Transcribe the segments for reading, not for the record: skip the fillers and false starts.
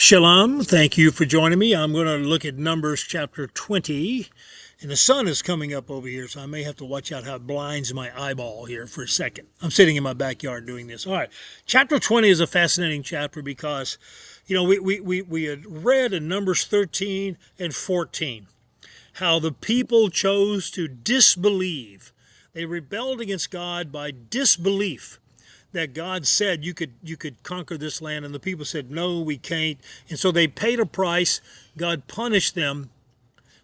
Shalom, thank you for joining me. I'm going to look at Numbers chapter 20, and the sun is coming up over here, so I may have to watch out how it blinds my eyeball here for a second. I'm sitting in my backyard doing this. All right, chapter 20 is a fascinating chapter because, we had read in Numbers 13 and 14 how the people chose to disbelieve. They rebelled against God by disbelief that God said you could conquer this land, and the people said no, we can't, and so they paid a price. God punished them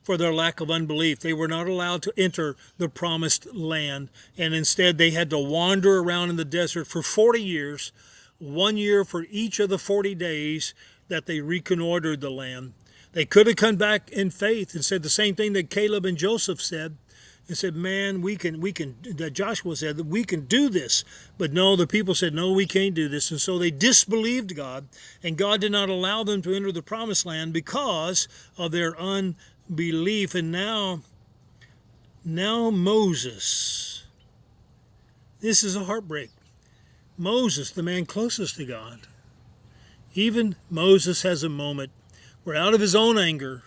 for their lack of unbelief. They were not allowed to enter the promised land, and instead they had to wander around in the desert for 40 years, 1 year for each of the 40 days that they reconnoitered the land. They could have come back in faith and said the same thing that Caleb and Joseph said, and said, man, that Joshua said that we can do this. But no, the people said, no, we can't do this. And so they disbelieved God, and God did not allow them to enter the promised land because of their unbelief. And now Moses, this is a heartbreak. Moses, the man closest to God, even Moses has a moment where out of his own anger,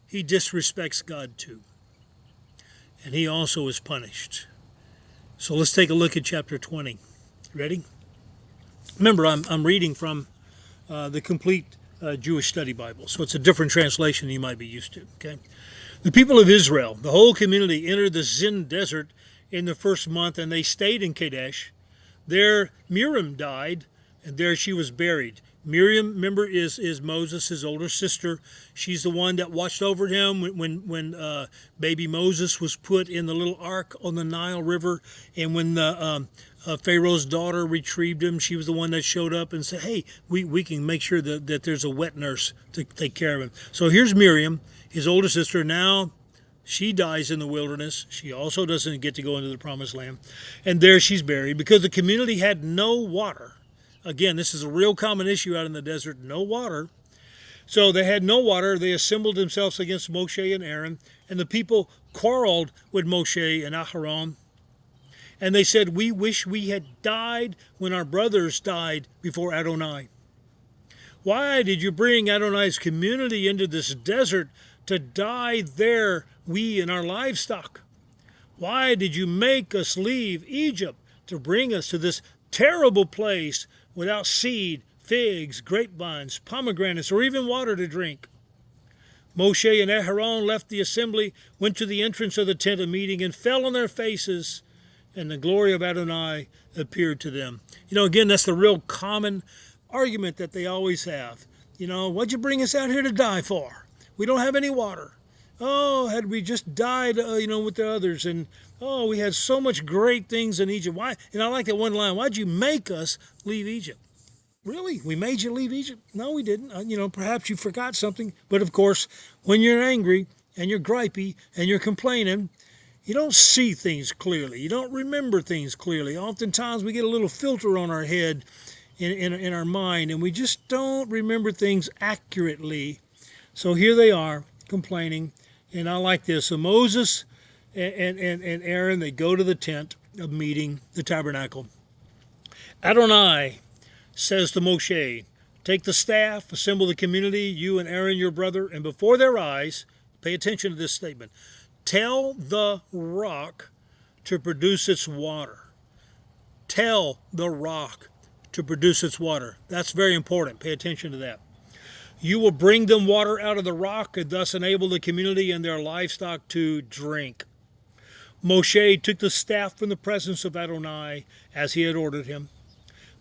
he disrespects God too. And he also is punished. So let's take a look at chapter 20. Ready? Remember, I'm reading from the complete Jewish Study Bible, so it's a different translation than you might be used to. Okay, the people of Israel, the whole community, entered the Zin desert in the first month, and they stayed in Kadesh. There Miriam died, and there she was buried. Miriam, remember, is Moses, his older sister. She's the one that watched over him when baby Moses was put in the little ark on the Nile River, and when the Pharaoh's daughter retrieved him, she was the one that showed up and said, hey, we can make sure that there's a wet nurse to take care of him. So here's Miriam, his older sister. Now she dies in the wilderness. She also doesn't get to go into the promised land. And there she's buried because the community had no water. Again, this is a real common issue out in the desert, no water. So they had no water. They assembled themselves against Moshe and Aaron, and the people quarreled with Moshe and Aharon. And they said, we wish we had died when our brothers died before Adonai. Why did you bring Adonai's community into this desert to die there, we and our livestock? Why did you make us leave Egypt to bring us to this terrible place without seed, figs, grapevines, pomegranates, or even water to drink? Moshe and Aharon left the assembly, went to the entrance of the tent of meeting, and fell on their faces, and the glory of Adonai appeared to them. Again, that's the real common argument that they always have. What'd you bring us out here to die for? We don't have any water. Oh, had we just died, with the others, and oh, we had so much great things in Egypt. Why? And I like that one line, why'd you make us leave Egypt? Really? We made you leave Egypt? No, we didn't. Perhaps you forgot something. But of course, when you're angry and you're gripey and you're complaining, you don't see things clearly. You don't remember things clearly. Oftentimes we get a little filter on our head in our mind, and we just don't remember things accurately. So here they are complaining. And I like this. So Moses and Aaron, they go to the tent of meeting, the tabernacle. Adonai says to Moshe, take the staff, assemble the community, you and Aaron your brother, and before their eyes, pay attention to this statement, tell the rock to produce its water. Tell the rock to produce its water. That's very important. Pay attention to that. You will bring them water out of the rock and thus enable the community and their livestock to drink. Moshe took the staff from the presence of Adonai as he had ordered him.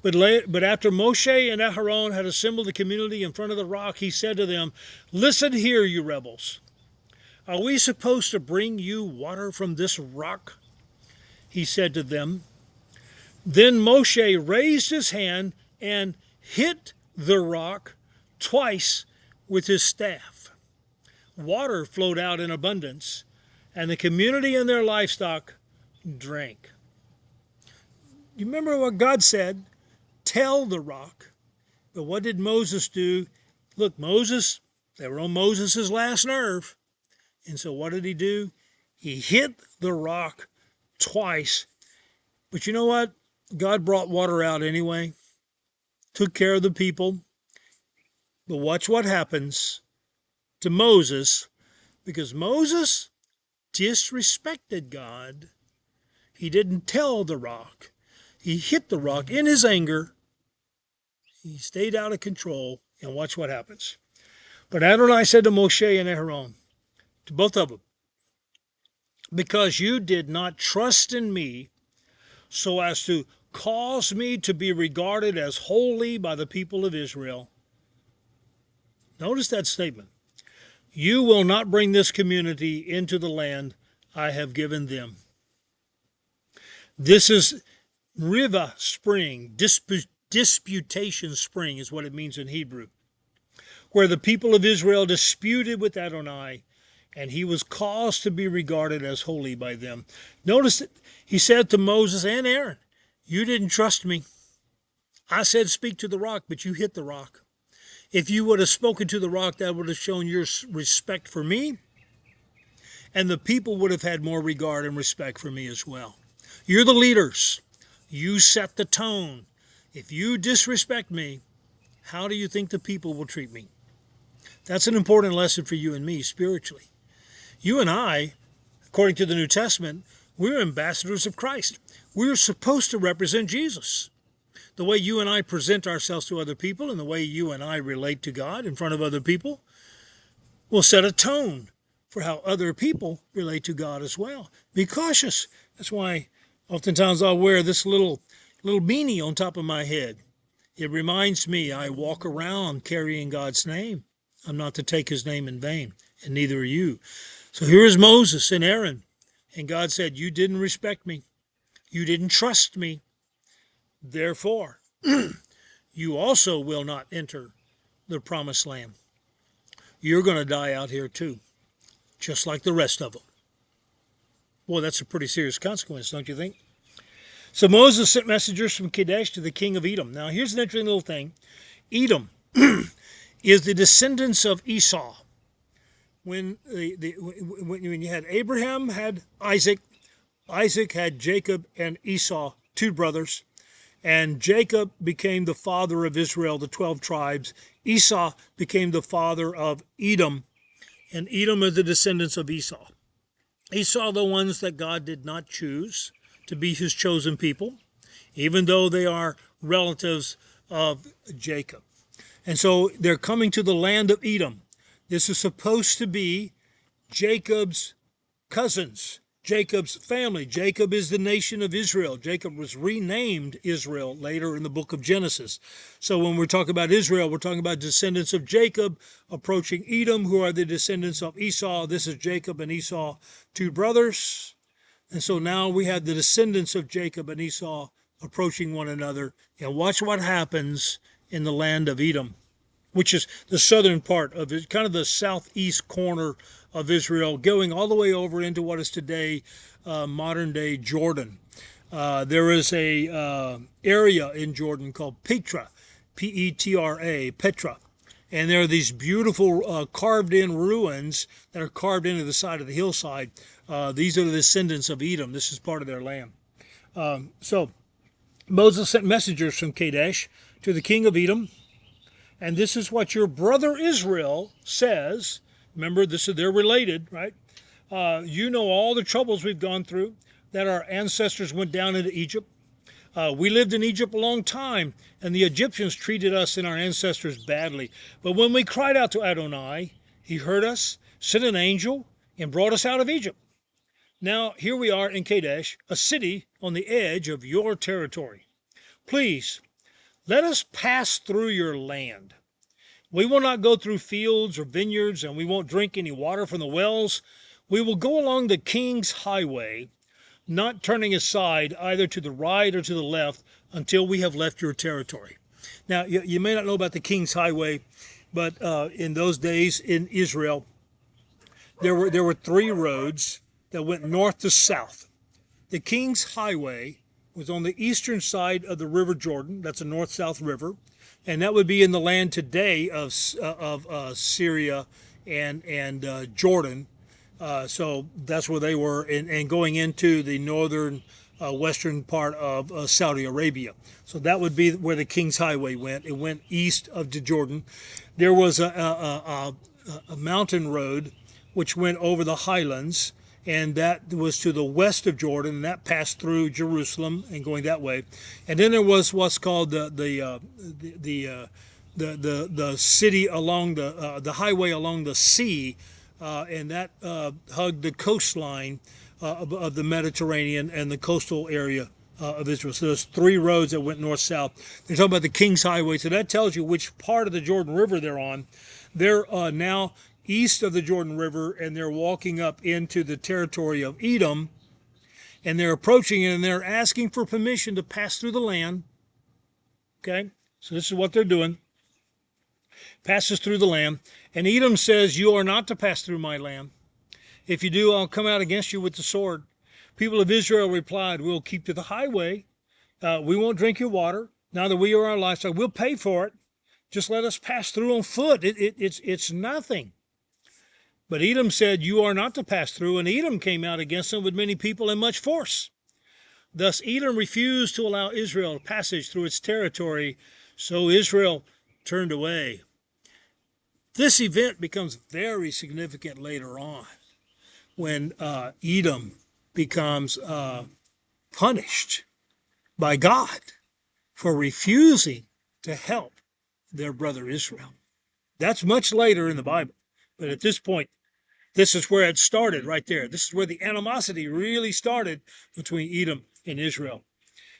But after Moshe and Aharon had assembled the community in front of the rock, he said to them, listen here, you rebels. Are we supposed to bring you water from this rock? He said to them. Then Moshe raised his hand and hit the rock twice with his staff. Water flowed out in abundance, and the community and their livestock drank. You remember what God said? Tell the rock. But what did Moses do? Look, they were on Moses' last nerve. And so what did he do? He hit the rock twice. But you know what? God brought water out anyway, took care of the people. But watch what happens to Moses, because Moses disrespected God. He didn't tell the rock. He hit the rock in his anger. He stayed out of control, and watch what happens. But Adonai said to Moshe and Aaron, to both of them, because you did not trust in me so as to cause me to be regarded as holy by the people of Israel. Notice that statement. You will not bring this community into the land I have given them. This is Riva spring, disputation spring is what it means in Hebrew, where the people of Israel disputed with Adonai, and he was caused to be regarded as holy by them. Notice that he said to Moses and Aaron, you didn't trust me. I said speak to the rock, but you hit the rock. If you would have spoken to the rock, that would have shown your respect for me, and the people would have had more regard and respect for me as well. You're the leaders. You set the tone. If you disrespect me, how do you think the people will treat me? That's an important lesson for you and me spiritually. You and I, according to the New Testament, we're ambassadors of Christ. We're supposed to represent Jesus. The way you and I present ourselves to other people and the way you and I relate to God in front of other people will set a tone for how other people relate to God as well. Be cautious. That's why oftentimes I'll wear this little beanie on top of my head. It reminds me I walk around carrying God's name. I'm not to take his name in vain, and neither are you. So here is Moses and Aaron, and God said, you didn't respect me. You didn't trust me. Therefore, you also will not enter the promised land. You're going to die out here too, just like the rest of them. Boy, that's a pretty serious consequence, don't you think? So Moses sent messengers from Kadesh to the king of Edom. Now, here's an interesting little thing. Edom is the descendants of Esau. When you had Abraham, had Isaac, Isaac had Jacob and Esau, two brothers, and Jacob became the father of Israel, the 12 tribes. Esau became the father of Edom, and Edom are the descendants of Esau. Esau are the ones that God did not choose to be his chosen people, even though they are relatives of Jacob. And so they're coming to the land of Edom. This is supposed to be Jacob's cousins, Jacob's family. Jacob is the nation of Israel. Jacob was renamed Israel later in the book of Genesis. So when we're talking about Israel, we're talking about descendants of Jacob approaching Edom, who are the descendants of Esau. This is Jacob and Esau, two brothers. And so now we have the descendants of Jacob and Esau approaching one another. And watch what happens in the land of Edom, which is the southern part of it, kind of the southeast corner of Israel, going all the way over into what is today modern-day Jordan. There is a area in Jordan called Petra, P-E-T-R-A, Petra. And there are these beautiful carved-in ruins that are carved into the side of the hillside. These are the descendants of Edom. This is part of their land. So Moses sent messengers from Kadesh to the king of Edom, and this is what your brother Israel says. Remember, they're related, right? You know all the troubles we've gone through, that our ancestors went down into Egypt. We lived in Egypt a long time, and the Egyptians treated us and our ancestors badly. But when we cried out to Adonai, he heard us, sent an angel, and brought us out of Egypt. Now, here we are in Kadesh, a city on the edge of your territory. Please, let us pass through your land. We will not go through fields or vineyards, and we won't drink any water from the wells. We will go along the king's highway, not turning aside either to the right or to the left until we have left your territory. Now, you may not know about the king's highway, but in those days in Israel, there were three roads that went north to south. The king's highway was on the eastern side of the River Jordan. That's a north-south river, and that would be in the land today of Syria and Jordan. So that's where they were, and going into the northern western part of Saudi Arabia. So that would be where the King's Highway went. It went east of the Jordan. There was a mountain road which went over the highlands, and that was to the west of Jordan, and that passed through Jerusalem and going that way. And then there was what's called the city along the highway along the sea, and that hugged the coastline of the Mediterranean and the coastal area of Israel. So there's three roads that went north-south. They're talking about the King's Highway, so that tells you which part of the Jordan River they're on. They're now east of the Jordan River, and they're walking up into the territory of Edom, and they're approaching it, and they're asking for permission to pass through the land. Okay, so this is what they're doing. Passes through the land, and Edom says, "You are not to pass through my land. If you do, I'll come out against you with the sword." People of Israel replied, "We'll keep to the highway. We won't drink your water. Now that we are our livestock, we'll pay for it. Just let us pass through on foot. It's nothing." But Edom said, "You are not to pass through," and Edom came out against them with many people and much force. Thus Edom refused to allow Israel passage through its territory, so Israel turned away. This event becomes very significant later on when Edom becomes punished by God for refusing to help their brother Israel. That's much later in the Bible, but at this point, this is where it started right there. This is where the animosity really started between Edom and Israel.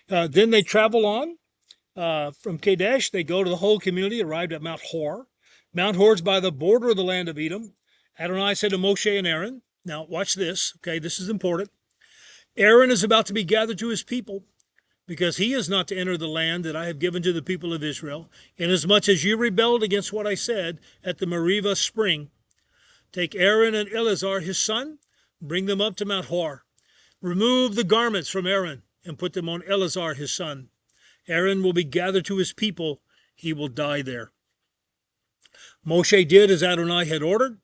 Then they travel on from Kadesh. They go to the whole community, arrived at Mount Hor. Mount Hor is by the border of the land of Edom. Adonai said to Moshe and Aaron, now watch this, okay, this is important. Aaron is about to be gathered to his people, because he is not to enter the land that I have given to the people of Israel, inasmuch as you rebelled against what I said at the Meribah spring. Take Aaron and Eleazar his son, bring them up to Mount Hor. Remove the garments from Aaron and put them on Eleazar his son. Aaron will be gathered to his people. He will die there. Moshe did as Adonai had ordered.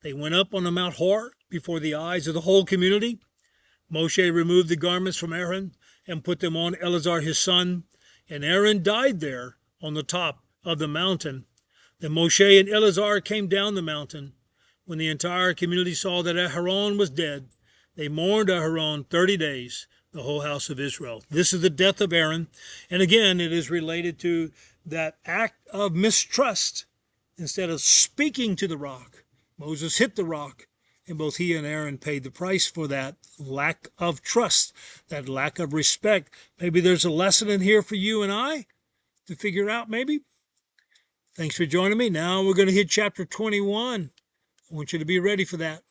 They went up on the Mount Hor before the eyes of the whole community. Moshe removed the garments from Aaron and put them on Eleazar his son, and Aaron died there on the top of the mountain. Then Moshe and Eleazar came down the mountain. When the entire community saw that Aharon was dead, they mourned Aharon 30 days, the whole house of Israel. This is the death of Aaron, and again, it is related to that act of mistrust. Instead of speaking to the rock, Moses hit the rock, and both he and Aaron paid the price for that lack of trust, that lack of respect. Maybe there's a lesson in here for you and I to figure out, maybe. Thanks for joining me. Now we're going to hit chapter 21. I want you to be ready for that.